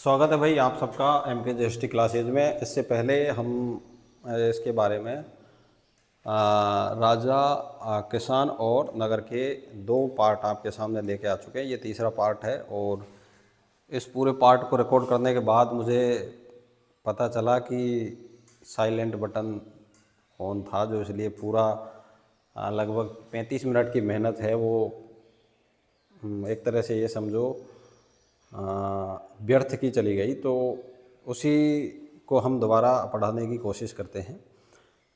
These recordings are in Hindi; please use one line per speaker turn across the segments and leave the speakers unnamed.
स्वागत है भाई आप सबका एम के जी क्लासेज में। इससे पहले हम इसके बारे में राजा, किसान और नगर के दो पार्ट आपके सामने लेके आ चुके हैं। ये तीसरा पार्ट है और इस पूरे पार्ट को रिकॉर्ड करने के बाद मुझे पता चला कि साइलेंट बटन ऑन था, जो इसलिए पूरा लगभग 35 मिनट की मेहनत है वो एक तरह से ये समझो व्यर्थ की चली गई। तो उसी को हम दोबारा पढ़ाने की कोशिश करते हैं।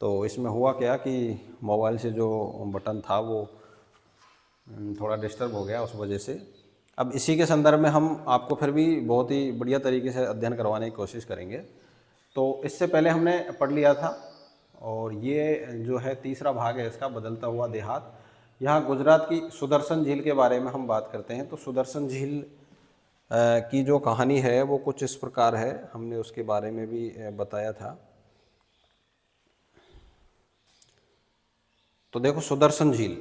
तो इसमें हुआ क्या कि मोबाइल से जो बटन था वो थोड़ा डिस्टर्ब हो गया, उस वजह से अब इसी के संदर्भ में हम आपको फिर भी बहुत ही बढ़िया तरीके से अध्ययन करवाने की कोशिश करेंगे। तो इससे पहले हमने पढ़ लिया था और ये जो है तीसरा भाग है इसका, बदलता हुआ देहात। यहाँ गुजरात की सुदर्शन झील के बारे में हम बात करते हैं। तो सुदर्शन झील की जो कहानी है वो कुछ इस प्रकार है, हमने उसके बारे में भी बताया था। तो देखो सुदर्शन झील,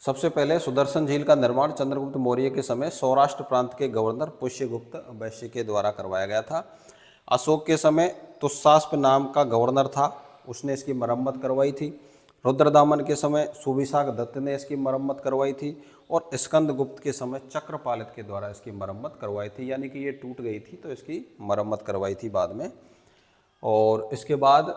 सबसे पहले सुदर्शन झील का निर्माण चंद्रगुप्त मौर्य के समय सौराष्ट्र प्रांत के गवर्नर पुष्यगुप्त वैश्य के द्वारा करवाया गया था। अशोक के समय तुषास्प नाम का गवर्नर था, उसने इसकी मरम्मत करवाई थी। रुद्रदामन के समय सुविशाख दत्त ने इसकी मरम्मत करवाई थी और स्कंदगुप्त के समय चक्रपालित के द्वारा इसकी मरम्मत करवाई थी। यानी कि ये टूट गई थी तो इसकी मरम्मत करवाई थी बाद में। और इसके बाद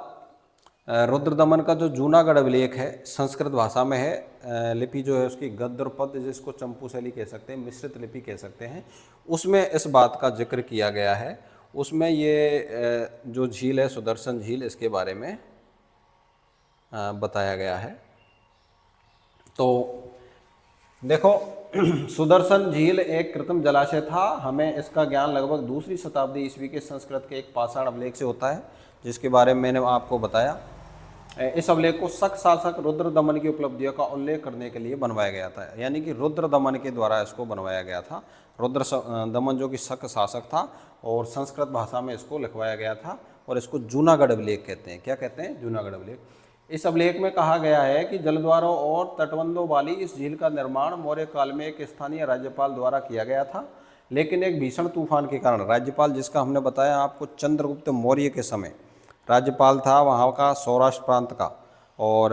रुद्रदमन का जो जूनागढ़ अभिलेख है संस्कृत भाषा में है, लिपि जो है उसकी गद्य पद, जिसको चंपू शैली कह सकते हैं, मिश्रित लिपि कह सकते हैं, उसमें इस बात का जिक्र किया गया है। उसमें ये जो झील है सुदर्शन झील, इसके बारे में बताया गया है। तो देखो सुदर्शन झील एक कृत्रिम जलाशय था। हमें इसका ज्ञान लगभग दूसरी शताब्दी ईस्वी के संस्कृत के एक पाषाण अभिलेख से होता है, जिसके बारे में मैंने आपको बताया। इस अभिलेख को शक शासक रुद्रदमन की उपलब्धियों का उल्लेख करने के लिए बनवाया गया था। यानी कि रुद्रदमन के द्वारा इसको बनवाया गया था। रुद्रदमन जो कि शक शासक था और संस्कृत भाषा में इसको लिखवाया गया था और इसको जूनागढ़ अभिलेख कहते हैं। क्या कहते हैं? जूनागढ़ अभिलेख। इस अभिलेख में कहा गया है कि जलद्वारों और तटबंधों वाली इस झील का निर्माण मौर्य काल में एक स्थानीय राज्यपाल द्वारा किया गया था, लेकिन एक भीषण तूफान के कारण राज्यपाल, जिसका हमने बताया आपको चंद्रगुप्त मौर्य के समय राज्यपाल था वहाँ का, सौराष्ट्र प्रांत का, और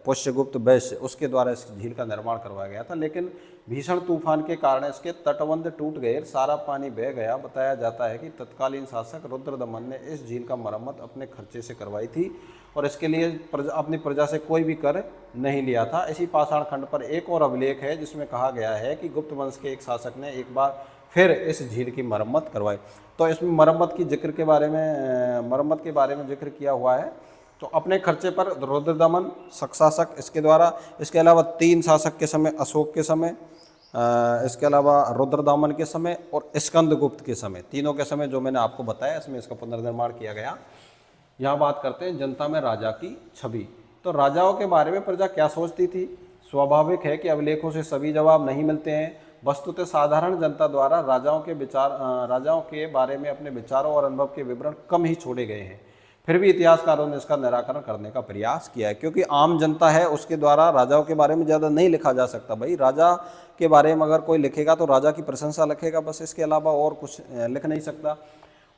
पुष्यगुप्त वैश्य, उसके द्वारा इस झील का निर्माण करवाया गया था। लेकिन भीषण तूफान के कारण इसके तटबंध टूट गए, सारा पानी बह गया। बताया जाता है कि तत्कालीन शासक रुद्रदमन ने इस झील का मरम्मत अपने खर्चे से करवाई थी और इसके लिए अपनी प्रजा से कोई भी कर नहीं लिया था। इसी पाषाण खंड पर एक और अभिलेख है जिसमें कहा गया है कि गुप्त वंश के एक शासक ने एक बार फिर इस झील की मरम्मत करवाई। तो इसमें मरम्मत के बारे में जिक्र किया हुआ है। तो अपने खर्चे पर रुद्रदमन शक शासक, इसके द्वारा, इसके अलावा 3 शासक के समय, अशोक के समय, इसके अलावा रुद्रदामन के समय और स्कंदगुप्त के समय, तीनों के समय जो मैंने आपको बताया, इसमें इसका पुनर्निर्माण किया गया। यहाँ बात करते हैं जनता में राजा की छवि। तो राजाओं के बारे में प्रजा क्या सोचती थी? स्वाभाविक है कि अभिलेखों से सभी जवाब नहीं मिलते हैं। वस्तुतः साधारण जनता द्वारा राजाओं के बारे में अपने विचारों और अनुभव के विवरण कम ही छोड़े गए हैं। फिर भी इतिहासकारों ने इसका निराकरण करने का प्रयास किया है, क्योंकि आम जनता है उसके द्वारा राजाओं के बारे में ज़्यादा नहीं लिखा जा सकता। भाई राजा के बारे में अगर कोई लिखेगा तो राजा की प्रशंसा लिखेगा, बस, इसके अलावा और कुछ लिख नहीं सकता।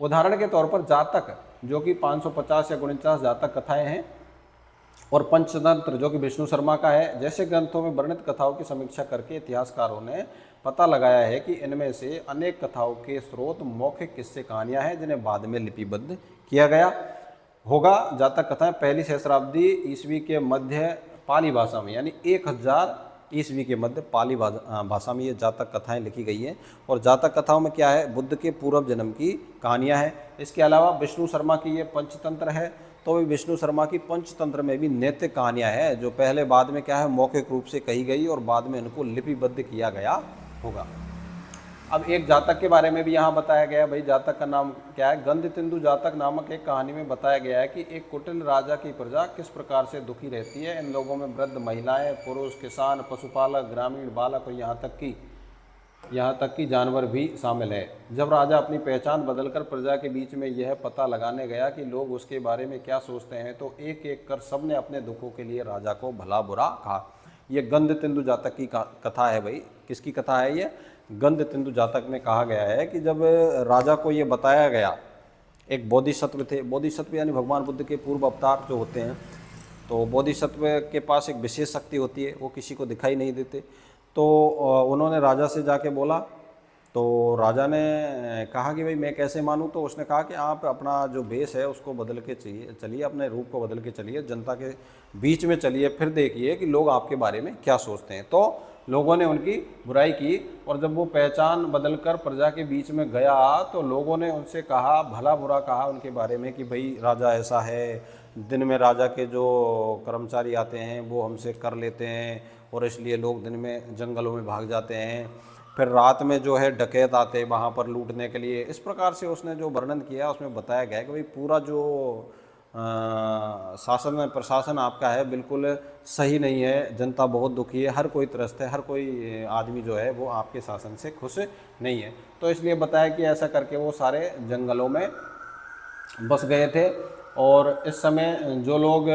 उदाहरण के तौर पर जातक, जो कि 550 या 49 जातक कथाएं हैं, और पंचतंत्र, जो कि विष्णु शर्मा का है, जैसे ग्रंथों में वर्णित कथाओं की समीक्षा करके इतिहासकारों ने पता लगाया है कि इनमें से अनेक कथाओं के स्रोत मौखिक किस्से कहानियां हैं, जिन्हें बाद में लिपिबद्ध किया गया होगा। जातक कथाएं पहली सहस्राब्दी ईस्वी के मध्य पाली भाषा में, यानी 1000 ईस्वी के मध्य पाली भाषा में ये जातक कथाएं लिखी गई हैं। और जातक कथाओं में क्या है? बुद्ध के पूर्व जन्म की कहानियां हैं। इसके अलावा विष्णु शर्मा की ये पंचतंत्र है, तो भी विष्णु शर्मा की पंचतंत्र में भी नैतिक कहानियां हैं, जो पहले बाद में क्या है, मौखिक रूप से कही गई और बाद में इनको लिपिबद्ध किया गया होगा। अब एक जातक के बारे में भी यहाँ बताया गया है। भाई जातक का नाम क्या है? गंधतिंदु जातक नामक एक कहानी में बताया गया है कि एक कुटिल राजा की प्रजा किस प्रकार से दुखी रहती है। इन लोगों में वृद्ध, महिलाएं, पुरुष, किसान, पशुपालक, ग्रामीण, बालक और यहाँ तक कि जानवर भी शामिल है। जब राजा अपनी पहचान बदलकर प्रजा के बीच में यह पता लगाने गया कि लोग उसके बारे में क्या सोचते हैं, तो एक एक कर सबने अपने दुखों के लिए राजा को भला बुरा कहा। यह गंधतिंदु जातक की कथा है भाई, किसकी कथा है ये? गंध तिंदु जातक में कहा गया है कि जब राजा को ये बताया गया, एक बोधिसत्व थे, बोधिसत्व यानी भगवान बुद्ध के पूर्व अवतार जो होते हैं, तो बोधिसत्व के पास एक विशेष शक्ति होती है, वो किसी को दिखाई नहीं देते। तो उन्होंने राजा से जाके बोला, तो राजा ने कहा कि भाई मैं कैसे मानूं? तो उसने कहा कि आप अपना जो भेष है उसको बदल के चलिए, अपने रूप को बदल के चलिए, जनता के बीच में चलिए, फिर देखिए कि लोग आपके बारे में क्या सोचते हैं। तो लोगों ने उनकी बुराई की, और जब वो पहचान बदलकर प्रजा के बीच में गया तो लोगों ने उनसे कहा, भला बुरा कहा उनके बारे में कि भाई राजा ऐसा है, दिन में राजा के जो कर्मचारी आते हैं वो हमसे कर लेते हैं, और इसलिए लोग दिन में जंगलों में भाग जाते हैं, फिर रात में जो है डकैत आते हैं वहाँ पर लूटने के लिए। इस प्रकार से उसने जो वर्णन किया उसमें बताया गया है कि भाई पूरा जो शासन प्रशासन आपका है बिल्कुल सही नहीं है, जनता बहुत दुखी है, हर कोई त्रस्त है, हर कोई आदमी जो है वो आपके शासन से खुश नहीं है। तो इसलिए बताया कि ऐसा करके वो सारे जंगलों में बस गए थे। और इस समय जो लोग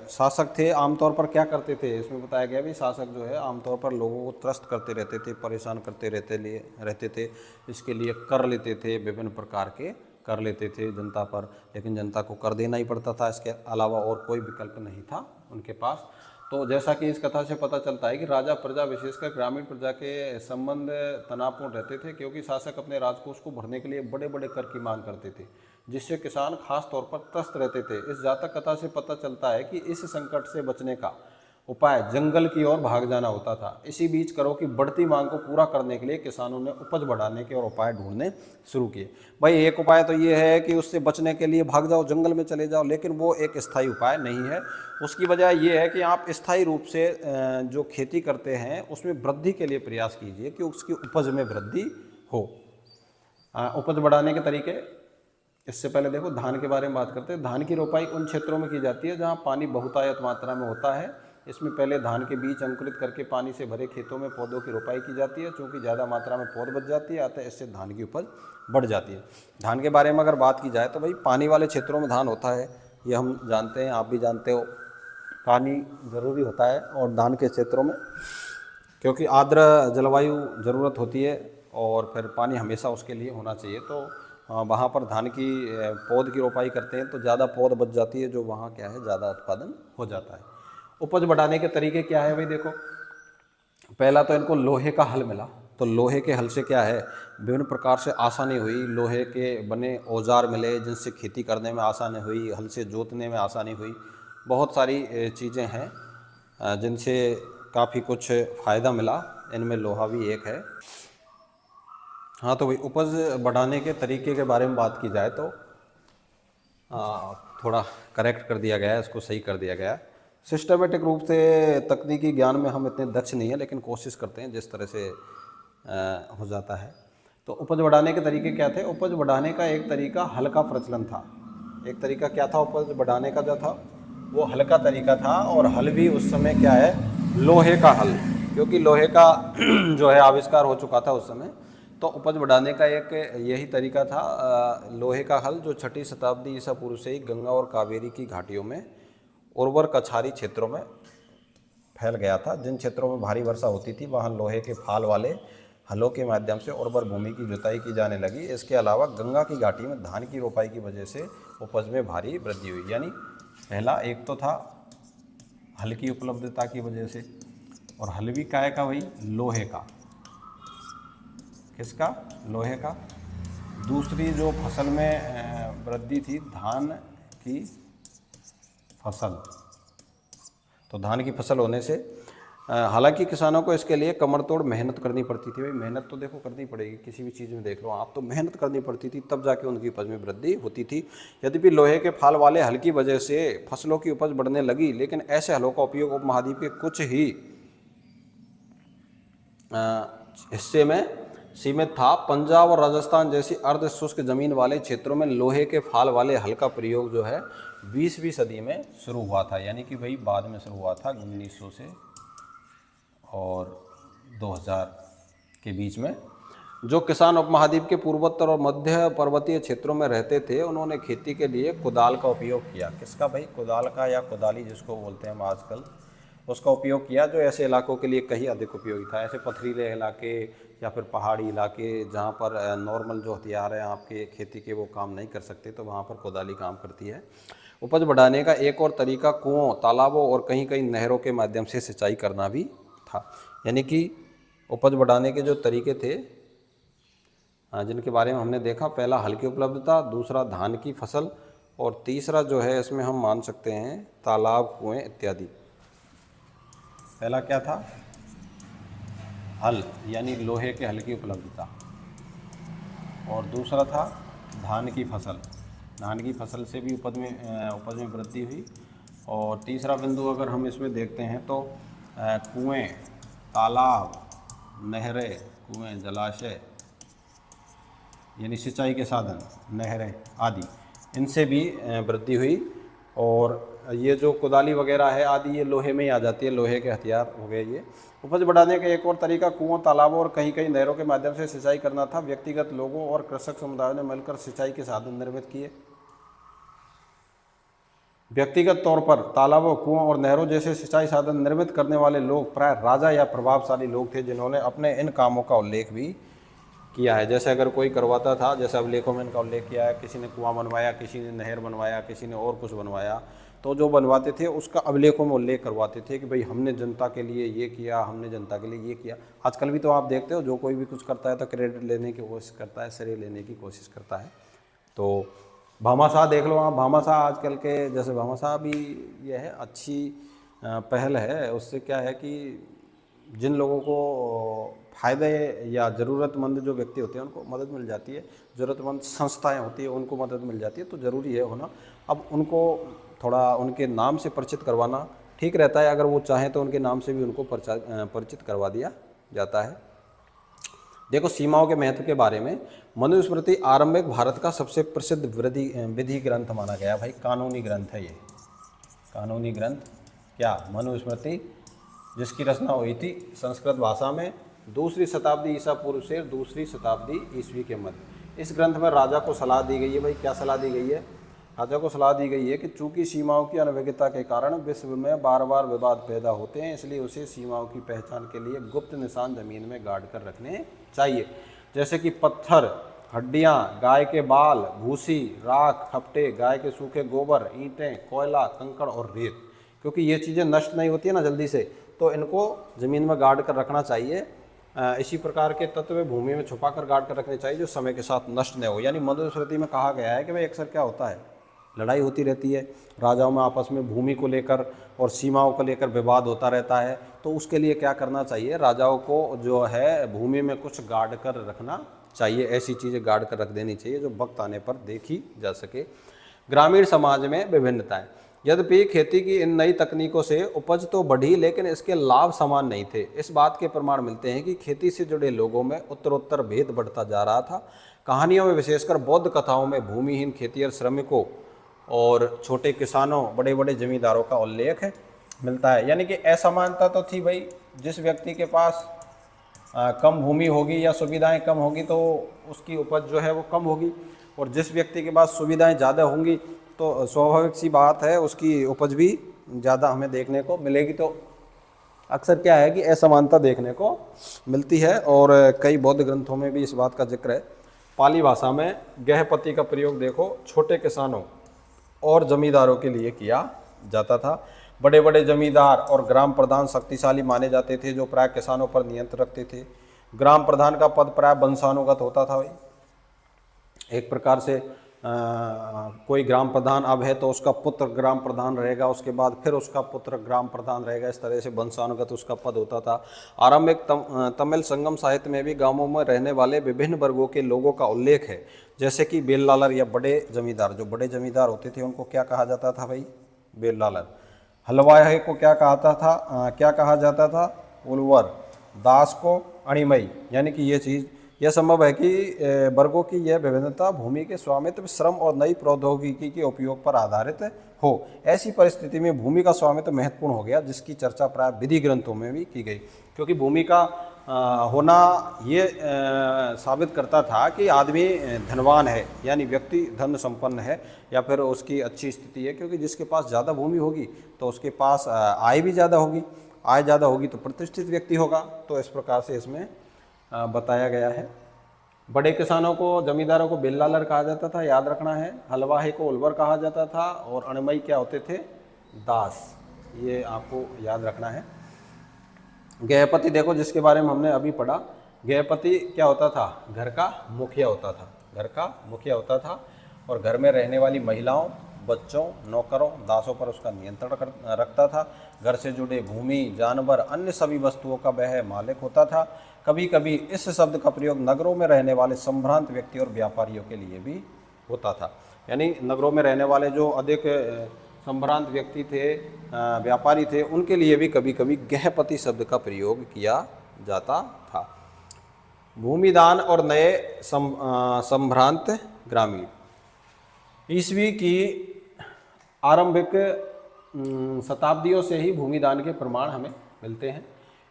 शासक थे आमतौर पर क्या करते थे, इसमें बताया गया भी शासक जो है आमतौर पर लोगों को त्रस्त करते रहते थे, परेशान करते रहते थे, इसके लिए कर लेते थे, विभिन्न प्रकार के कर लेते थे जनता पर, लेकिन जनता को कर देना ही पड़ता था, इसके अलावा और कोई विकल्प नहीं था उनके पास। तो जैसा कि इस कथा से पता चलता है कि राजा प्रजा विशेषकर ग्रामीण प्रजा के संबंध तनावपूर्ण रहते थे, क्योंकि शासक अपने राजकोष को भरने के लिए बड़े बड़े कर की मांग करते थे, जिससे किसान खास तौर पर त्रस्त रहते थे। इस जातक कथा से पता चलता है कि इस संकट से बचने का उपाय जंगल की ओर भाग जाना होता था। इसी बीच करों की बढ़ती मांग को पूरा करने के लिए किसानों ने उपज बढ़ाने के और उपाय ढूंढने शुरू किए। भाई एक उपाय तो ये है कि उससे बचने के लिए भाग जाओ, जंगल में चले जाओ, लेकिन वो एक स्थायी उपाय नहीं है। उसकी वजह ये है कि आप स्थायी रूप से जो खेती करते हैं उसमें वृद्धि के लिए प्रयास कीजिए कि उसकी उपज में वृद्धि हो। उपज बढ़ाने के तरीके, इससे पहले देखो धान के बारे में बात करते हैं। धान की रोपाई उन क्षेत्रों में की जाती है जहाँ पानी बहुतायत मात्रा में होता है। इसमें पहले धान के बीज अंकुरित करके पानी से भरे खेतों में पौधों की रोपाई की जाती है, क्योंकि ज़्यादा मात्रा में पौध बच जाती है, अतः इससे धान की उपज बढ़ जाती है। धान के बारे में अगर बात की जाए तो भाई पानी वाले क्षेत्रों में धान होता है, ये हम जानते हैं, आप भी जानते हो, पानी ज़रूरी होता है और धान के क्षेत्रों में, क्योंकि आर्द्र जलवायु ज़रूरत होती है और फिर पानी हमेशा उसके लिए होना चाहिए। तो वहाँ पर धान की पौध की रोपाई करते हैं तो ज़्यादा पौध बच जाती है, जो वहाँ क्या है ज़्यादा उत्पादन हो जाता है। उपज बढ़ाने के तरीके क्या है भाई? देखो पहला तो इनको लोहे का हल मिला, तो लोहे के हल से क्या है विभिन्न प्रकार से आसानी हुई, लोहे के बने औजार मिले जिनसे खेती करने में आसानी हुई, हल से जोतने में आसानी हुई, बहुत सारी चीज़ें हैं जिनसे काफ़ी कुछ फ़ायदा मिला, इनमें लोहा भी एक है। हाँ तो भाई उपज बढ़ाने के तरीके के बारे में बात की जाए तो थोड़ा करेक्ट कर दिया गया है, इसको सही कर दिया गया है। सिस्टमेटिक रूप से तकनीकी ज्ञान में हम इतने दक्ष नहीं हैं, लेकिन कोशिश करते हैं जिस तरह से हो जाता है। तो उपज बढ़ाने के तरीके क्या थे? उपज बढ़ाने का एक तरीका हल का प्रचलन था। एक तरीका क्या था उपज बढ़ाने का जो था वो हल का तरीका था, और हल भी उस समय क्या है लोहे का हल, क्योंकि लोहे का जो है आविष्कार हो चुका था उस समय। तो उपज बढ़ाने का एक यही तरीका था लोहे का हल, जो 6वीं शताब्दी ईसा पूर्व से ही गंगा और कावेरी की घाटियों में उर्वर कछारी क्षेत्रों में फैल गया था। जिन क्षेत्रों में भारी वर्षा होती थी वहाँ लोहे के फाल वाले हलों के माध्यम से उर्वर भूमि की जुताई की जाने लगी। इसके अलावा गंगा की घाटी में धान की रोपाई की वजह से उपज में भारी वृद्धि हुई। यानी पहला एक तो था हल की उपलब्धता की वजह से, और हल भी काय का भाई लोहे का, किसका? लोहे का। दूसरी जो फसल में वृद्धि थी धान की फसल, तो धान की फसल होने से हालांकि किसानों को इसके लिए कमर तोड़ मेहनत करनी पड़ती थी। भाई मेहनत तो देखो करनी पड़ेगी, किसी भी चीज़ में देख लो आप, तो मेहनत करनी पड़ती थी तब जाके उनकी उपज में वृद्धि होती थी। यद्यपि लोहे के फाल वाले हल की वजह से फसलों की उपज बढ़ने लगी, लेकिन ऐसे हलों का उपयोग उपमहाद्वीप के कुछ ही हिस्से में सीमित था। पंजाब और राजस्थान जैसी अर्ध शुष्क जमीन वाले क्षेत्रों में लोहे के फाल वाले हल का प्रयोग जो है 20वीं सदी में शुरू हुआ था, यानी कि भाई बाद में शुरू हुआ था 1900 से और 2000 के बीच में। जो किसान उपमहाद्वीप के पूर्वोत्तर और मध्य पर्वतीय क्षेत्रों में रहते थे उन्होंने खेती के लिए कुदाल का उपयोग किया। किसका भाई? कुदाल का, या कुदाली जिसको बोलते हैं हम आजकल। उसका उपयोग किया जो ऐसे इलाकों के लिए कहीं अधिक उपयोगी था। ऐसे पथरीले इलाके या फिर पहाड़ी इलाके जहाँ पर नॉर्मल जो हथियार हैं आपके खेती के वो काम नहीं कर सकते, तो वहाँ पर कोदाली काम करती है। उपज बढ़ाने का एक और तरीका कुओं, तालाबों और कहीं कहीं नहरों के माध्यम से सिंचाई करना भी था। यानी कि उपज बढ़ाने के जो तरीके थे जिनके बारे में हमने देखा, पहला हल की उपलब्धता, दूसरा धान की फसल, और तीसरा जो है इसमें हम मान सकते हैं तालाब, कुएं इत्यादि। पहला क्या था? हल, यानी लोहे के हल की उपलब्धता, और दूसरा था धान की फसल। धान की फसल से भी उपज में वृद्धि हुई। और तीसरा बिंदु अगर हम इसमें देखते हैं तो कुएं, तालाब, नहरें, कुएं, जलाशय यानी सिंचाई के साधन, नहरें आदि, इनसे भी वृद्धि हुई। और ये जो कोदाली वगैरह है आदि, ये लोहे में ही आ जाती है, लोहे के हथियार हो गए ये। उपज बढ़ाने का एक और तरीका कुओं, तालाबों और कहीं कहीं नहरों के माध्यम से सिंचाई करना था। व्यक्तिगत लोगों और कृषक समुदायों ने मिलकर सिंचाई के साधन निर्मित किए। व्यक्तिगत तौर पर तालाबों, कुओं और नहरों जैसे सिंचाई साधन निर्मित करने वाले लोग प्राय राजा या प्रभावशाली लोग थे, जिन्होंने अपने इन कामों का उल्लेख भी किया है। जैसे अगर कोई करवाता था, जैसे अभिलेखों में इनका उल्लेख किया है, किसी ने कुआं बनवाया, किसी ने नहर बनवाया, किसी ने और कुछ बनवाया, तो जो बनवाते थे उसका अभिलेखों में उल्लेख करवाते थे कि भाई हमने जनता के लिए ये किया, हमने जनता के लिए ये किया। आजकल भी तो आप देखते हो, जो कोई भी कुछ करता है तो क्रेडिट लेने की कोशिश करता है, श्रेय लेने की कोशिश करता है। तो भामाशाह देख लो आप, भामाशाह आजकल के, जैसे भामाशाह भी यह है अच्छी पहल है। उससे क्या है कि जिन लोगों को फ़ायदे या ज़रूरतमंद जो व्यक्ति होते हैं उनको मदद मिल जाती है, ज़रूरतमंद संस्थाएं होती है उनको मदद मिल जाती है, तो ज़रूरी है होना। अब उनको थोड़ा उनके नाम से परिचित करवाना ठीक रहता है, अगर वो चाहें तो उनके नाम से भी उनको परिचित करवा दिया जाता है। देखो सीमाओं के महत्व के बारे में, मनुस्मृति आरंभिक भारत का सबसे प्रसिद्ध विधि ग्रंथ माना गया। भाई कानूनी ग्रंथ है ये, कानूनी ग्रंथ क्या? मनुस्मृति, जिसकी रचना हुई थी संस्कृत भाषा में 2वीं शताब्दी ईसा पूर्व से 2वीं शताब्दी ईस्वी के मध्य। इस ग्रंथ में राजा को सलाह दी गई है। भाई क्या सलाह दी गई है? राजा को सलाह दी गई है कि चूंकि सीमाओं की अनभिज्ञता के कारण विश्व में बार बार विवाद पैदा होते हैं, इसलिए उसे सीमाओं की पहचान के लिए गुप्त निशान जमीन में गाड़ कर रखने चाहिए, जैसे कि पत्थर, हड्डियाँ, गाय के बाल, भूसी, राख, खपटे, गाय के सूखे गोबर, ईंटें, कोयला, कंकड़ और रेत। क्योंकि ये चीज़ें नष्ट नहीं होती है ना जल्दी से, तो इनको ज़मीन में गाड़ कर रखना चाहिए। इसी प्रकार के तत्व भूमि में छुपा कर गाड़ कर रखने चाहिए जो समय के साथ नष्ट न हो। यानी मनुस्मृति में कहा गया है कि भाई अक्सर क्या होता है, लड़ाई होती रहती है राजाओं में आपस में, भूमि को लेकर और सीमाओं को लेकर विवाद होता रहता है। तो उसके लिए क्या करना चाहिए, राजाओं को जो है भूमि में कुछ गाड़ कर रखना चाहिए, ऐसी चीज़ें गाड़ कर रख देनी चाहिए जो वक्त आने पर देखी जा सके। ग्रामीण समाज में विभिन्नताएं, यद्यपि खेती की इन नई तकनीकों से उपज तो बढ़ी, लेकिन इसके लाभ समान नहीं थे। इस बात के प्रमाण मिलते हैं कि खेती से जुड़े लोगों में उत्तरोत्तर भेद बढ़ता जा रहा था। कहानियों में, विशेषकर बौद्ध कथाओं में, भूमिहीन खेतिहर श्रमिकों और छोटे किसानों, बड़े बड़े जमींदारों का उल्लेख मिलता है। यानी कि असमानता तो थी भाई, जिस व्यक्ति के पास कम भूमि होगी या सुविधाएं कम होगी तो उसकी उपज जो है वो कम होगी, और जिस व्यक्ति के पास सुविधाएं ज़्यादा होंगी तो स्वाभाविक सी बात है उसकी उपज भी ज़्यादा हमें देखने को मिलेगी। तो अक्सर क्या है कि असमानता देखने को मिलती है, और कई बौद्ध ग्रंथों में भी इस बात का जिक्र है। पाली भाषा में गृहपति का प्रयोग देखो छोटे किसानों और जमींदारों के लिए किया जाता था। बड़े बड़े जमींदार और ग्राम प्रधान शक्तिशाली माने जाते थे, जो प्राय किसानों पर नियंत्रण रखते थे। ग्राम प्रधान का पद प्राय वंशानुगत होता था। भाई एक प्रकार से कोई ग्राम प्रधान अब है तो उसका पुत्र ग्राम प्रधान रहेगा, उसके बाद फिर उसका पुत्र ग्राम प्रधान रहेगा, इस तरह से वंशानुगत उसका पद होता था। आरंभिक तमिल संगम साहित्य में भी गांवों में रहने वाले विभिन्न वर्गों के लोगों का उल्लेख है, जैसे कि बेल्लालर या बड़े जमींदार। जो बड़े जमींदार होते थे उनको क्या कहा जाता था भाई? बेल्लालर। हलवाई को क्या कहा जाता था? उलवर। दास को अणिमई। यानी कि ये चीज़, यह संभव है कि वर्गों की यह विभिन्नता भूमि के स्वामित्व, श्रम और नई प्रौद्योगिकी के उपयोग पर आधारित हो। ऐसी परिस्थिति में भूमि का स्वामित्व महत्वपूर्ण हो गया, जिसकी चर्चा प्राय विधि ग्रंथों में भी की गई। क्योंकि भूमि का होना ये साबित करता था कि आदमी धनवान है, यानी व्यक्ति धन संपन्न है या फिर उसकी अच्छी स्थिति है, क्योंकि जिसके पास ज़्यादा भूमि होगी तो उसके पास आय भी ज़्यादा होगी, आय ज़्यादा होगी तो प्रतिष्ठित व्यक्ति होगा। तो इस प्रकार से इसमें बताया गया है। बड़े किसानों को, जमींदारों को बेल्लालर कहा जाता था, याद रखना है। हलवाही को उलवर कहा जाता था और अणमई क्या होते थे, दास, ये आपको याद रखना है। गृहपति देखो, जिसके बारे में हमने अभी पढ़ा, गृहपति क्या होता था, घर का मुखिया होता था, घर का मुखिया होता था और घर में रहने वाली महिलाओं, बच्चों, नौकरों, दासों पर उसका नियंत्रण रखता था। घर से जुड़े भूमि, जानवर, अन्य सभी वस्तुओं का वह मालिक होता था। कभी कभी इस शब्द का प्रयोग नगरों में रहने वाले संभ्रांत व्यक्ति और व्यापारियों के लिए भी होता था, यानी नगरों में रहने वाले जो अधिक संभ्रांत व्यक्ति थे, व्यापारी थे, उनके लिए भी कभी कभी गृहपति शब्द का प्रयोग किया जाता था। भूमिदान और नए संभ्रांत ग्रामीण। ईस्वी की आरंभिक शताब्दियों से ही भूमिदान के प्रमाण हमें मिलते हैं।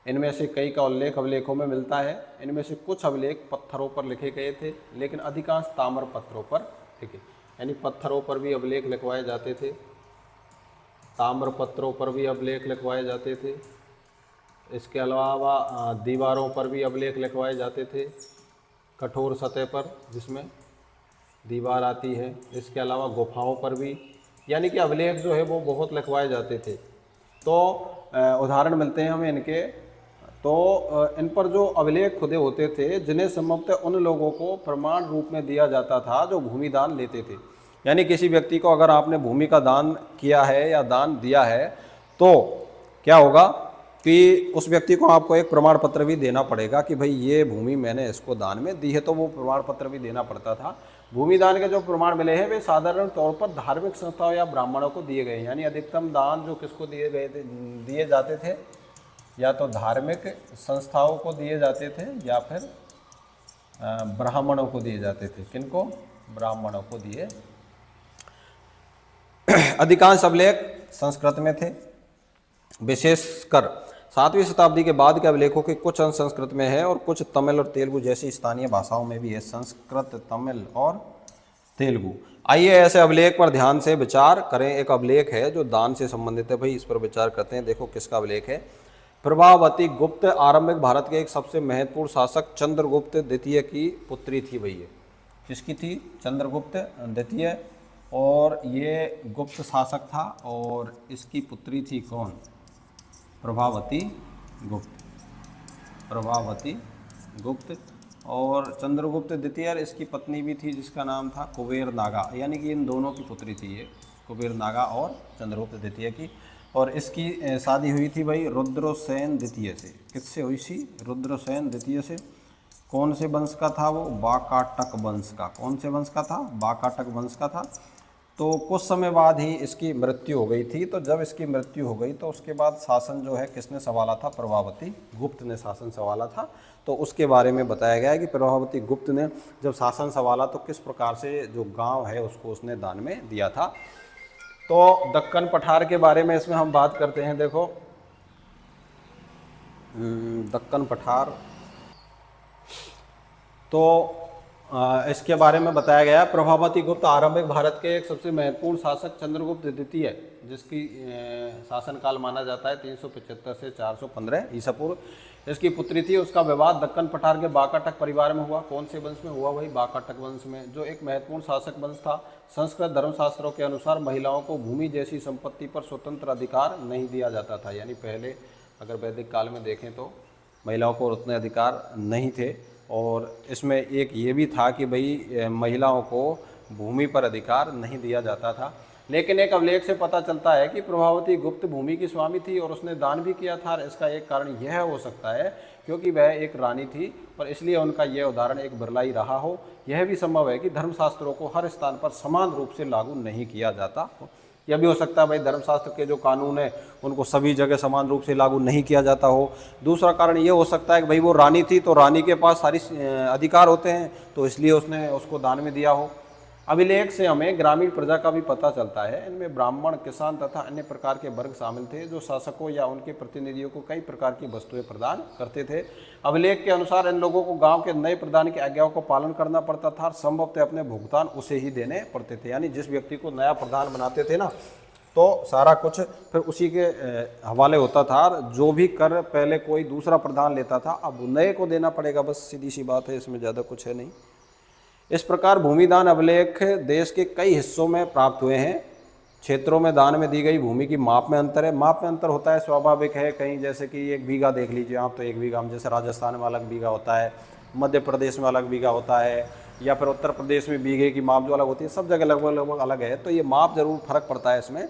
इनमें से कई का उल्लेख अभिलेखों में मिलता है। इनमें से कुछ अभिलेख पत्थरों पर लिखे गए थे, लेकिन अधिकांश ताम्र पत्रों पर लिखे, यानी पत्थरों पर भी अभिलेख लिखवाए जाते थे, ताम्र पत्रों पर भी अभिलेख लिखवाए जाते थे। इसके अलावा दीवारों पर भी अभिलेख लिखवाए जाते थे, कठोर सतह पर जिसमें दीवार आती है। इसके अलावा गुफाओं पर भी, यानी कि अभिलेख जो है वो बहुत लिखवाए जाते थे। तो उदाहरण मिलते हैं हमें इनके। तो इन पर जो अभिलेख खुदे होते थे, जिन्हें संभवतः उन लोगों को प्रमाण रूप में दिया जाता था जो भूमि दान लेते थे। यानी किसी व्यक्ति को अगर आपने भूमि का दान किया है या दान दिया है, तो क्या होगा कि उस व्यक्ति को आपको एक प्रमाण पत्र भी देना पड़ेगा कि भाई ये भूमि मैंने इसको दान में दी है, तो वो प्रमाण पत्र भी देना पड़ता था। भूमि दान के जो प्रमाण मिले हैं वे साधारण तौर पर धार्मिक संस्थाओं या ब्राह्मणों को दिए गए हैं, यानी अधिकतम दान जो किसको दिए गए थे, दिए जाते थे, या तो धार्मिक संस्थाओं को दिए जाते थे या फिर ब्राह्मणों को दिए जाते थे। किनको? ब्राह्मणों को दिए। अधिकांश अभिलेख संस्कृत में थे, विशेषकर 7वीं शताब्दी के बाद के अभिलेखों के कुछ अंश संस्कृत में है और कुछ तमिल और तेलुगु जैसी स्थानीय भाषाओं में भी है। संस्कृत, तमिल और तेलुगु। आइए ऐसे अभिलेख पर ध्यान से विचार करें। एक अभिलेख है जो दान से संबंधित है, भाई इस पर विचार करते हैं। देखो किसका अभिलेख है। प्रभावती गुप्त आरंभिक भारत के एक सबसे महत्वपूर्ण शासक चंद्रगुप्त द्वितीय की पुत्री थी। भाई ये किसकी थी? चंद्रगुप्त द्वितीय, और ये गुप्त शासक था और इसकी पुत्री थी कौन? प्रभावती गुप्त। प्रभावती गुप्त और चंद्रगुप्त द्वितीय, इसकी पत्नी भी थी जिसका नाम था कुबेर नागा, यानी कि इन दोनों की पुत्री थी ये, कुबेर नागा और चंद्रगुप्त द्वितीय की। और इसकी शादी हुई थी भाई रुद्रसेन द्वितीय से। किससे हुई थी? रुद्रसेन द्वितीय से। कौन से वंश का था वो? वाकाटक वंश का। कौन से वंश का था? वाकाटक वंश का था। तो कुछ समय बाद ही इसकी मृत्यु हो गई थी। तो जब इसकी मृत्यु हो गई तो उसके बाद शासन जो है किसने संभाला था? प्रभावती गुप्त ने शासन संभाला था। तो उसके बारे में बताया गया है कि प्रभावती गुप्त ने जब शासन संभाला तो किस प्रकार से जो गांव है उसको उसने दान में दिया था। तो दक्कन पठार के बारे में इसमें हम बात करते हैं। देखो दक्कन पठार, तो इसके बारे में बताया गया। प्रभावती गुप्त आरंभिक भारत के एक सबसे महत्वपूर्ण शासक चंद्रगुप्त द्वितीय, जिसकी शासनकाल माना जाता है 375 से 415 ईसा पूर्व, इसकी पुत्री थी। उसका विवाह दक्कन पठार के वाकाटक परिवार में हुआ। कौन से वंश में हुआ भाई? वाकाटक वंश में, जो एक महत्वपूर्ण शासक वंश था। संस्कृत धर्मशास्त्रों के अनुसार महिलाओं को भूमि जैसी संपत्ति पर स्वतंत्र अधिकार नहीं दिया जाता था। यानी पहले अगर वैदिक काल में देखें तो महिलाओं को उतने अधिकार नहीं थे। और इसमें एक ये भी था कि भाई महिलाओं को भूमि पर अधिकार नहीं दिया जाता था। लेकिन एक अभिलेख से पता चलता है कि प्रभावती गुप्त भूमि की स्वामी थी और उसने दान भी किया था। इसका एक कारण यह हो सकता है क्योंकि वह एक रानी थी और इसलिए उनका यह उदाहरण एक बिरला ही रहा हो। यह भी संभव है कि धर्मशास्त्रों को हर स्थान पर समान रूप से लागू नहीं किया जाता। यह भी हो सकता है भाई धर्मशास्त्र के जो कानून है उनको सभी जगह समान रूप से लागू नहीं किया जाता हो। दूसरा कारण ये हो सकता है कि भाई वो रानी थी तो रानी के पास सारी अधिकार होते हैं, तो इसलिए उसने उसको दान में दिया हो। अभिलेख से हमें ग्रामीण प्रजा का भी पता चलता है। इनमें ब्राह्मण, किसान तथा अन्य प्रकार के वर्ग शामिल थे जो शासकों या उनके प्रतिनिधियों को कई प्रकार की वस्तुएं प्रदान करते थे। अभिलेख के अनुसार इन लोगों को गांव के नए प्रधान की आज्ञाओं को पालन करना पड़ता था और संभवतः अपने भुगतान उसे ही देने पड़ते थे। यानी जिस व्यक्ति को नया प्रधान बनाते थे ना, तो सारा कुछ फिर उसी के हवाले होता था। जो भी कर पहले कोई दूसरा प्रधान लेता था, अब नए को देना पड़ेगा, बस सीधी सी बात है, इसमें ज़्यादा कुछ है नहीं। इस प्रकार भूमिदान अभिलेख देश के कई हिस्सों में प्राप्त हुए हैं। क्षेत्रों में दान में दी गई भूमि की माप में अंतर है। माप में अंतर होता है, स्वाभाविक है। कहीं जैसे कि 1 बीघा देख लीजिए आप, तो 1 बीघा हम जैसे राजस्थान में अलग बीघा होता है, मध्य प्रदेश में अलग बीघा होता है, या फिर उत्तर प्रदेश में बीघे की माप जो अलग होती है, सब जगह लगभग अलग है। तो ये माप जरूर फर्क पड़ता है इसमें।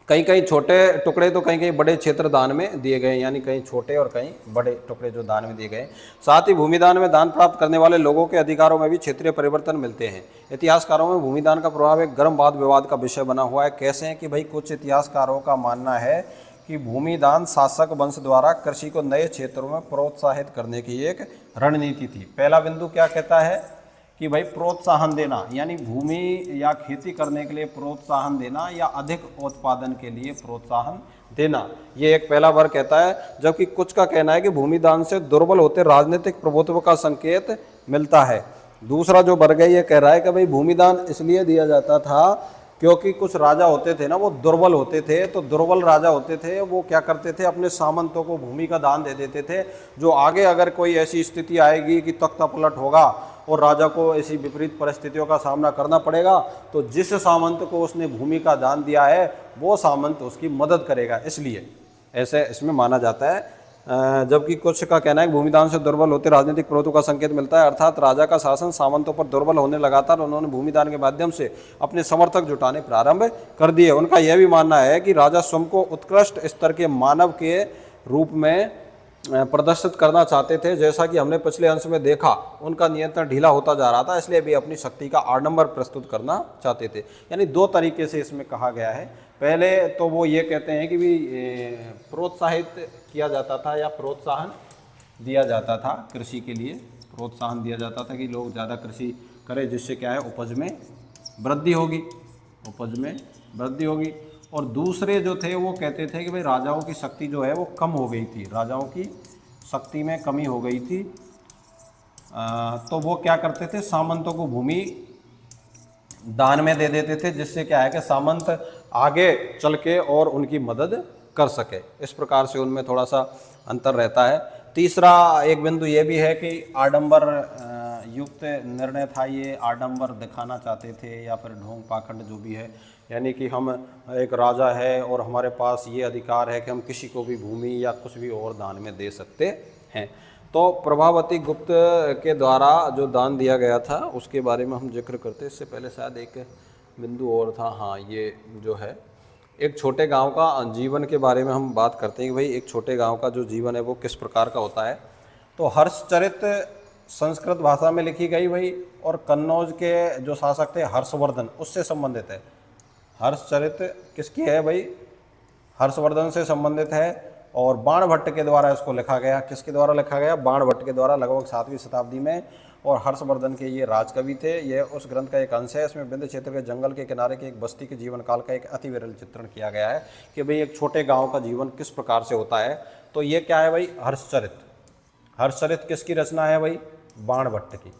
कहीं कहीं छोटे टुकड़े तो कहीं कहीं बड़े क्षेत्र दान में दिए गए, यानी कहीं छोटे और कहीं बड़े टुकड़े जो दान में दिए गए। साथ ही भूमिदान में दान प्राप्त करने वाले लोगों के अधिकारों में भी क्षेत्रीय परिवर्तन मिलते हैं। इतिहासकारों में भूमिदान का प्रभाव एक गर्म वाद विवाद का विषय बना हुआ है। कैसे हैं कि भाई, कुछ इतिहासकारों का मानना है कि भूमिदान शासक वंश द्वारा कृषि को नए क्षेत्रों में प्रोत्साहित करने की एक रणनीति थी। पहला बिंदु क्या कहता है कि भाई प्रोत्साहन देना, यानी भूमि या खेती करने के लिए प्रोत्साहन देना या अधिक उत्पादन के लिए प्रोत्साहन देना, ये एक पहला वर्ग कहता है। जबकि कुछ का कहना है कि भूमिदान से दुर्बल होते राजनीतिक प्रभुत्व का संकेत मिलता है। दूसरा जो वर्ग है ये कह रहा है कि भाई भूमिदान इसलिए दिया जाता था क्योंकि कुछ राजा होते थे ना, वो दुर्बल होते थे। तो दुर्बल राजा होते थे, वो क्या करते थे, अपने सामंतों को भूमि का दान दे देते थे, जो आगे अगर कोई ऐसी स्थिति आएगी कि तख्ता पलट होगा और राजा को ऐसी विपरीत परिस्थितियों का सामना करना पड़ेगा, तो जिस सामंत को उसने भूमि का दान दिया है वो सामंत उसकी मदद करेगा, इसलिए ऐसे इसमें माना जाता है। जबकि कुछ का कहना है कि भूमिदान से दुर्बल होते राजनीतिक प्रभुत्व का संकेत मिलता है, अर्थात राजा का शासन सामंतों पर दुर्बल होने लगा था और उन्होंने भूमिदान के माध्यम से अपने समर्थक जुटाने प्रारंभ कर दिए। उनका यह भी मानना है कि राजा स्वयं को उत्कृष्ट स्तर के मानव के रूप में प्रदर्शित करना चाहते थे। जैसा कि हमने पिछले अंश में देखा, उनका नियंत्रण ढीला होता जा रहा था, इसलिए वे अपनी शक्ति का आडंबर प्रस्तुत करना चाहते थे। यानी 2 तरीके से इसमें कहा गया है। पहले तो वो ये कहते हैं कि भी प्रोत्साहित किया जाता था या प्रोत्साहन दिया जाता था कृषि के लिए, प्रोत्साहन दिया जाता था कि लोग ज़्यादा कृषि करें, जिससे क्या है उपज में वृद्धि होगी, उपज में वृद्धि होगी। और दूसरे जो थे वो कहते थे कि भाई राजाओं की शक्ति जो है वो कम हो गई थी, राजाओं की शक्ति में कमी हो गई थी। तो वो क्या करते थे, सामंतों को भूमि दान में दे देते थे, जिससे क्या है कि सामंत आगे चल के और उनकी मदद कर सके। इस प्रकार से उनमें थोड़ा सा अंतर रहता है। तीसरा एक बिंदु ये भी है कि आडंबर युक्त निर्णय था, ये आडंबर दिखाना चाहते थे या फिर ढोंग पाखंड जो भी है, यानी कि हम एक राजा है और हमारे पास ये अधिकार है कि हम किसी को भी भूमि या कुछ भी और दान में दे सकते हैं। तो प्रभावती गुप्त के द्वारा जो दान दिया गया था उसके बारे में हम जिक्र करते, इससे पहले शायद एक बिंदु और था। हाँ, ये जो है एक छोटे गांव का जीवन के बारे में हम बात करते हैं कि भाई एक छोटे गांव का जो जीवन है वो किस प्रकार का होता है। तो हर्षचरित संस्कृत भाषा में लिखी गई भाई, और कन्नौज के जो शासक थे हर्षवर्धन, उससे संबंधित है। हर्षचरित किसकी है भाई, हर्षवर्धन से संबंधित है। और बाणभट्ट के द्वारा इसको लिखा गया। किसके द्वारा लिखा गया, बाणभट्ट के द्वारा, लगभग 7वीं शताब्दी में। और हर्षवर्धन के ये राजकवि थे। यह उस ग्रंथ का एक अंश है। इसमें विंध्य क्षेत्र के जंगल के किनारे के एक बस्ती के जीवन काल का एक अति विरल चित्रण किया गया है कि भाई एक छोटे गांव का जीवन किस प्रकार से होता है। तो ये क्या है भाई, हर्षचरित। हर्षचरित किसकी रचना है भाई, बाणभट्ट की।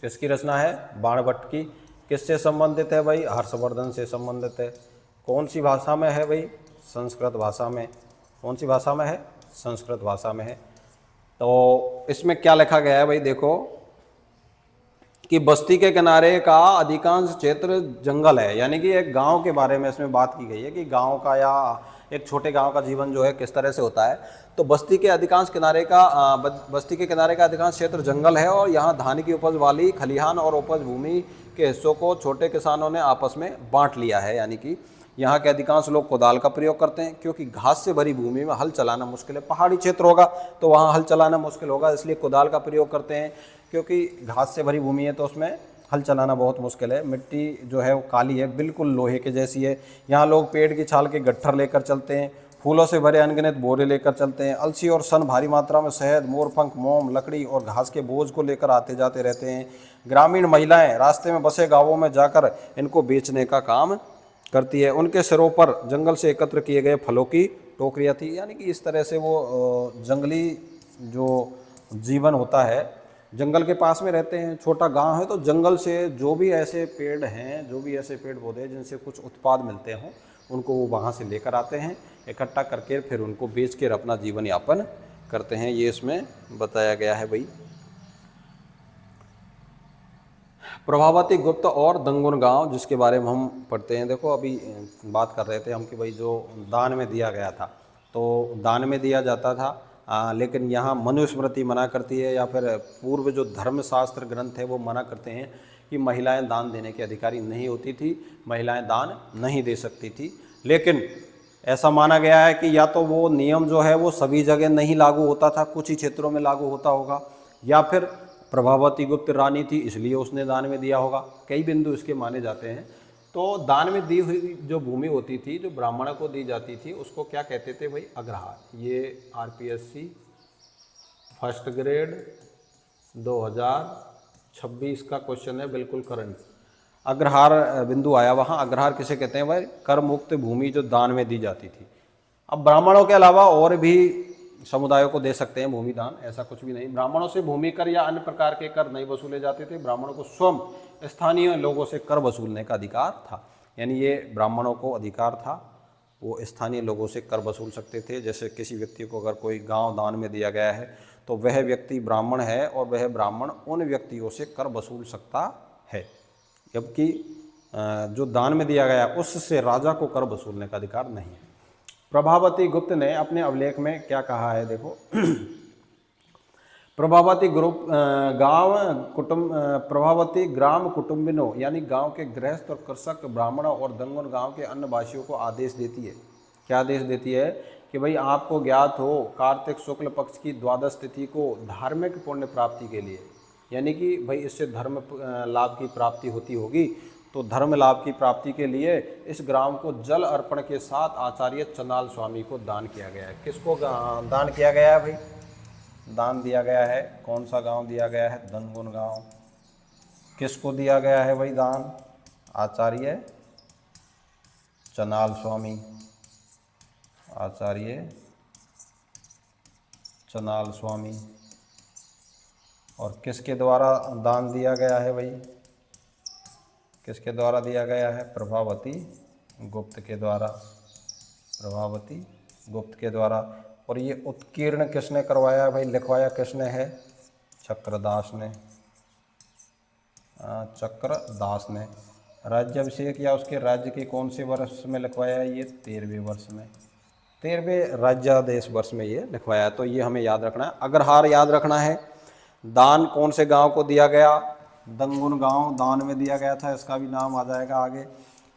किसकी रचना है, बाणभट्ट की। किससे संबंधित है भाई, हर्षवर्धन से संबंधित है। कौन सी भाषा में है भाई, संस्कृत भाषा में। कौन सी भाषा में है, संस्कृत भाषा में है। तो इसमें क्या लिखा गया है भाई, देखो कि बस्ती के किनारे का अधिकांश क्षेत्र जंगल है, यानी कि एक गांव के बारे में इसमें बात की गई है कि गांव का या एक छोटे गांव का जीवन जो है किस तरह से होता है। तो बस्ती के किनारे का अधिकांश क्षेत्र जंगल है और यहाँ धान की उपज वाली खलिहान और उपज भूमि के हिस्सों को छोटे किसानों ने आपस में बांट लिया है। यानी कि यहाँ के अधिकांश लोग कोदाल का प्रयोग करते हैं, क्योंकि घास से भरी भूमि में हल चलाना मुश्किल है। पहाड़ी क्षेत्र होगा तो वहाँ हल चलाना मुश्किल होगा, इसलिए कोदाल का प्रयोग करते हैं, क्योंकि घास से भरी भूमि है तो उसमें हल चलाना बहुत मुश्किल है। मिट्टी जो है वो काली है, बिल्कुल लोहे के जैसी है। यहाँ लोग पेड़ की छाल के गट्ठर लेकर चलते हैं। फूलों से भरे अनगिनत बोरे लेकर चलते हैं। अलसी और सन भारी मात्रा में शहद, मोरपंख, मोम, लकड़ी और घास के बोझ को लेकर आते जाते रहते हैं। ग्रामीण महिलाएं रास्ते में बसे गांवों में जाकर इनको बेचने का काम करती है। उनके सिरों पर जंगल से एकत्र किए गए फलों की टोकरियाँ थी। यानी कि इस तरह से वो जंगली जो जीवन होता है, जंगल के पास में रहते हैं, छोटा गांव है, तो जंगल से जो भी ऐसे पेड़ हैं, जो भी ऐसे पेड़ पौधे जिनसे कुछ उत्पाद मिलते हों, उनको वो वहाँ से लेकर आते हैं, इकट्ठा करके फिर उनको बेच कर अपना जीवन यापन करते हैं। ये इसमें बताया गया है भाई। प्रभावती गुप्त और दंगुन गांव जिसके बारे में हम पढ़ते हैं। देखो अभी बात कर रहे थे हम कि भाई जो दान में दिया गया था, तो दान में दिया जाता था, लेकिन यहाँ मनुस्मृति मना करती है, या फिर पूर्व जो धर्मशास्त्र ग्रंथ है वो मना करते हैं कि महिलाएं दान देने के अधिकारी नहीं होती थी, महिलाएं दान नहीं दे सकती थी। लेकिन ऐसा माना गया है कि या तो वो नियम जो है वो सभी जगह नहीं लागू होता था, कुछ ही क्षेत्रों में लागू होता होगा, या फिर प्रभावती गुप्त रानी थी इसलिए उसने दान में दिया होगा। कई बिंदु इसके माने जाते हैं। तो दान में दी हुई जो भूमि होती थी, जो ब्राह्मण को दी जाती थी, उसको क्या कहते थे भाई? अग्रहार। ये आरपीएससी फर्स्ट ग्रेड 2026 का क्वेश्चन है, बिल्कुल करंट। अग्रहार बिंदु आया वहाँ। अग्रहार किसे कहते हैं भाई? कर मुक्त भूमि जो दान में दी जाती थी। अब ब्राह्मणों के अलावा और भी समुदायों को दे सकते हैं भूमि दान, ऐसा कुछ भी नहीं। ब्राह्मणों से भूमि कर या अन्य प्रकार के कर नहीं वसूले जाते थे। ब्राह्मणों को स्वयं स्थानीय लोगों से कर वसूलने का अधिकार था। यानी ये ब्राह्मणों को अधिकार था, वो स्थानीय लोगों से कर वसूल सकते थे। जैसे किसी व्यक्ति को अगर कोई गांव दान में दिया गया है तो वह व्यक्ति ब्राह्मण है और वह ब्राह्मण उन व्यक्तियों से कर वसूल सकता है, जबकि जो दान में दिया गया उससे राजा को कर वसूलने का अधिकार नहीं है। प्रभावती गुप्त ने अपने अभिलेख में क्या कहा है, देखो। प्रभावती प्रभावती ग्राम कुटुंबिनों यानी गांव के गृहस्थ और कृषक ब्राह्मणों और दंगुन गांव के अन्य वासियों को आदेश देती है। क्या आदेश देती है? कि भाई आपको ज्ञात हो कार्तिक शुक्ल पक्ष की द्वादश तिथि को धार्मिक पुण्य प्राप्ति के लिए, यानी कि भाई इससे धर्म लाभ की प्राप्ति होती होगी, तो धर्म लाभ की प्राप्ति के लिए इस ग्राम को जल अर्पण के साथ आचार्य चंदाल स्वामी को दान किया गया है। किसको दान किया गया है भाई? दान दिया गया है। कौन सा गांव दिया गया है? दंगुन गांव। किसको दिया गया है भाई दान? आचार्य चंदाल स्वामी। आचार्य चंदाल स्वामी। और किसके द्वारा दान दिया गया है भाई? किसके द्वारा दिया गया है? प्रभावती गुप्त के द्वारा। प्रभावती गुप्त के द्वारा। और ये उत्कीर्ण किसने करवाया भाई? लिखवाया किसने है? चक्रदास ने। चक्रदास ने। राज्याभिषेक या उसके राज्य के कौन से वर्ष में लिखवाया है? ये 13वें वर्ष में, 13वें राज्यादेश वर्ष में ये लिखवाया है। तो ये हमें याद रखना है। अग्रहार याद रखना है। दान कौन से गांव को दिया गया? दंगुन गांव दान में दिया गया था, इसका भी नाम आ जाएगा आगे।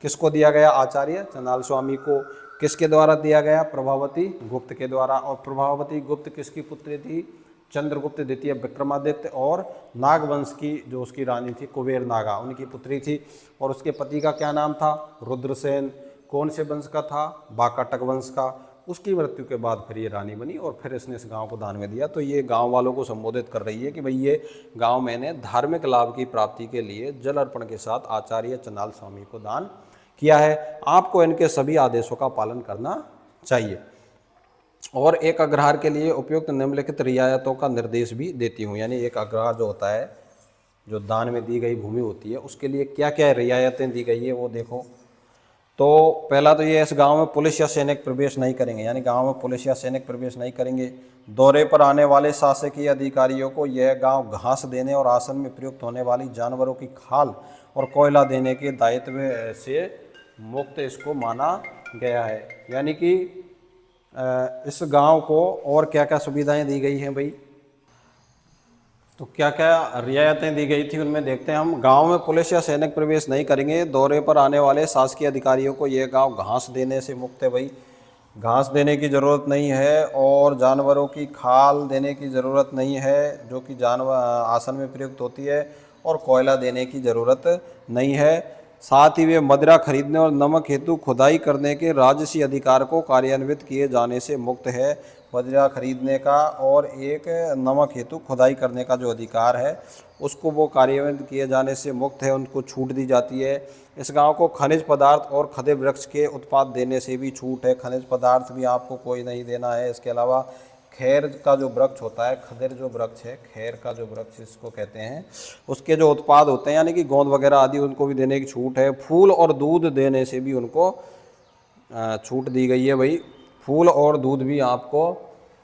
किसको दिया गया? आचार्य चंदाल स्वामी को। किसके द्वारा दिया गया? प्रभावती गुप्त के द्वारा। और प्रभावती गुप्त किसकी पुत्री थी? चंद्रगुप्त द्वितीय विक्रमादित्य और नागवंश की जो उसकी रानी थी कुबेर नागा, उनकी पुत्री थी। और उसके पति का क्या नाम था? रुद्रसेन। कौन से वंश का था? बाकाटक वंश का। उसकी मृत्यु के बाद फिर ये रानी बनी और फिर इसने इस गांव को दान में दिया। तो ये गांव वालों को संबोधित कर रही है कि भाई ये गांव मैंने धार्मिक लाभ की प्राप्ति के लिए जल अर्पण के साथ आचार्य चंदाल स्वामी को दान किया है। आपको इनके सभी आदेशों का पालन करना चाहिए। और एक अग्रहार के लिए उपयुक्त निम्नलिखित रियायतों का निर्देश भी देती हूँ। यानी एक अग्रहार जो होता है, जो दान में दी गई भूमि होती है, उसके लिए क्या क्या रियायतें दी गई है वो देखो। तो पहला तो ये, इस गांव में पुलिस या सैनिक प्रवेश नहीं करेंगे, यानी गांव में पुलिस या सैनिक प्रवेश नहीं करेंगे। दौरे पर आने वाले शासकीय अधिकारियों को यह गांव घास देने और आसन में प्रयुक्त होने वाली जानवरों की खाल और कोयला देने के दायित्व से मुक्त इसको माना गया है। यानी कि इस गांव को और क्या क्या सुविधाएं दी गई हैं भाई? तो क्या क्या रियायतें दी गई थी उनमें देखते हैं हम। गांव में पुलिस या सैनिक प्रवेश नहीं करेंगे। दौरे पर आने वाले शासकीय अधिकारियों को यह गांव घास देने से मुक्त है भाई, घास देने की ज़रूरत नहीं है। और जानवरों की खाल देने की ज़रूरत नहीं है जो कि जानवर आसन में प्रयुक्त होती है। और कोयला देने की ज़रूरत नहीं है। साथ ही वे मदिरा खरीदने और नमक हेतु खुदाई करने के राजसी अधिकार को कार्यान्वित किए जाने से मुक्त है। मदिरा खरीदने का और एक नमक हेतु खुदाई करने का जो अधिकार है उसको वो कार्यान्वित किए जाने से मुक्त है, उनको छूट दी जाती है। इस गांव को खनिज पदार्थ और खदे वृक्ष के उत्पाद देने से भी छूट है। खनिज पदार्थ भी आपको कोई नहीं देना है। इसके अलावा खैर का जो वृक्ष होता है, खदेर जो वृक्ष है, खैर का जो वृक्ष इसको कहते हैं, उसके जो उत्पाद होते हैं यानी कि गोंद वगैरह आदि, उनको भी देने की छूट है। फूल और दूध देने से भी उनको छूट दी गई है भाई। फूल और दूध भी आपको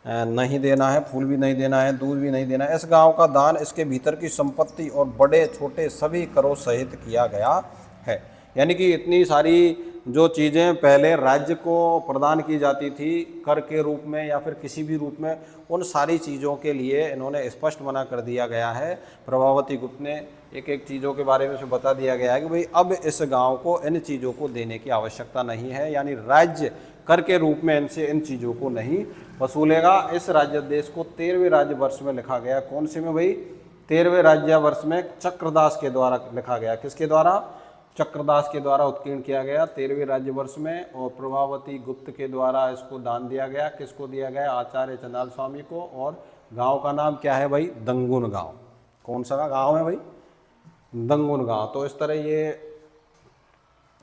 नहीं देना है, फूल भी नहीं देना है, दूध भी नहीं देना है। इस गांव का दान इसके भीतर की संपत्ति और बड़े छोटे सभी करों सहित किया गया है। यानी कि इतनी सारी जो चीज़ें पहले राज्य को प्रदान की जाती थी कर के रूप में या फिर किसी भी रूप में, उन सारी चीज़ों के लिए इन्होंने स्पष्ट मना कर दिया गया है। प्रभावती गुप्त ने एक एक चीज़ों के बारे में से बता दिया गया है कि भाई अब इस गांव को इन चीज़ों को देने की आवश्यकता नहीं है, यानी राज्य कर के रूप में इनसे इन चीज़ों को नहीं वसूलेगा। इस राज्यादेश को 13वें राज्य वर्ष में लिखा गया। कौन से में भाई? 13वें राज्य वर्ष में चक्रदास के द्वारा लिखा गया। किसके द्वारा? चक्रदास के द्वारा उत्कीर्ण किया गया 13वें राज्य वर्ष में। और प्रभावती गुप्त के द्वारा इसको दान दिया गया। किसको दिया गया? आचार्य चंदाल स्वामी को। और गांव का नाम क्या है भाई? दंगुन गांव। कौन सा गांव है भाई? दंगुन गांव। तो इस तरह ये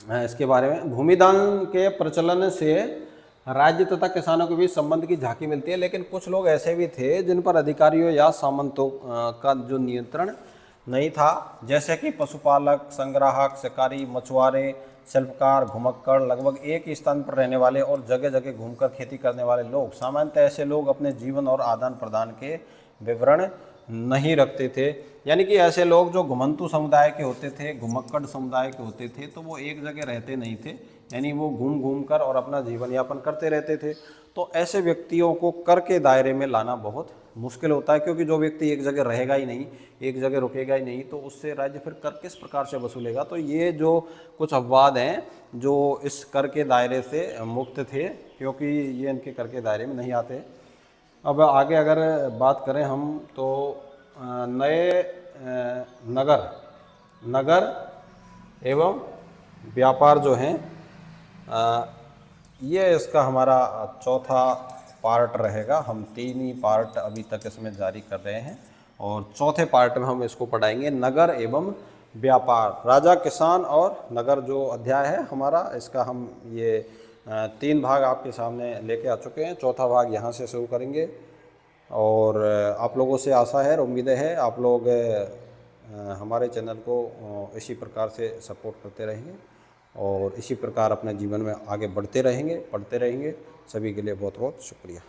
इसके बारे में भूमिदान के प्रचलन से राज्य तथा किसानों के बीच संबंध की झांकी मिलती है। लेकिन कुछ लोग ऐसे भी थे जिन पर अधिकारियों या सामंतों का जो नियंत्रण नहीं था, जैसे कि पशुपालक, संग्राहक, शिकारी, मछुआरे, शिल्पकार, घुमक्कड़, लगभग एक ही स्थान पर रहने वाले और जगह जगह घूमकर खेती करने वाले लोग। सामान्यतः ऐसे लोग अपने जीवन और आदान प्रदान के विवरण नहीं रखते थे। यानी कि ऐसे लोग जो घुमंतु समुदाय के होते थे, घुमक्कड़ समुदाय के होते थे, तो वो एक जगह रहते नहीं थे, यानी वो घूम घूम कर और अपना जीवन यापन करते रहते थे। तो ऐसे व्यक्तियों को कर के दायरे में लाना बहुत मुश्किल होता है, क्योंकि जो व्यक्ति एक जगह रहेगा ही नहीं, एक जगह रुकेगा ही नहीं, तो उससे राज्य फिर कर किस प्रकार से वसूलेगा। तो ये जो कुछ अपवाद हैं जो इस कर के दायरे से मुक्त थे, क्योंकि ये इनके कर के दायरे में नहीं आते। अब आगे अगर बात करें हम तो नए नगर एवं व्यापार जो हैं, ये इसका हमारा चौथा पार्ट रहेगा। हम 3 ही पार्ट अभी तक इसमें जारी कर रहे हैं और चौथे पार्ट में हम इसको पढ़ाएंगे नगर एवं व्यापार। राजा, किसान और नगर जो अध्याय है हमारा, इसका हम ये 3 भाग आपके सामने लेके आ चुके हैं। चौथा भाग यहाँ से शुरू करेंगे और आप लोगों से आशा है और उम्मीद है आप लोग हमारे चैनल को इसी प्रकार से सपोर्ट करते रहेंगे और इसी प्रकार अपने जीवन में आगे बढ़ते रहेंगे, पढ़ते रहेंगे। सभी के लिए बहुत बहुत शुक्रिया।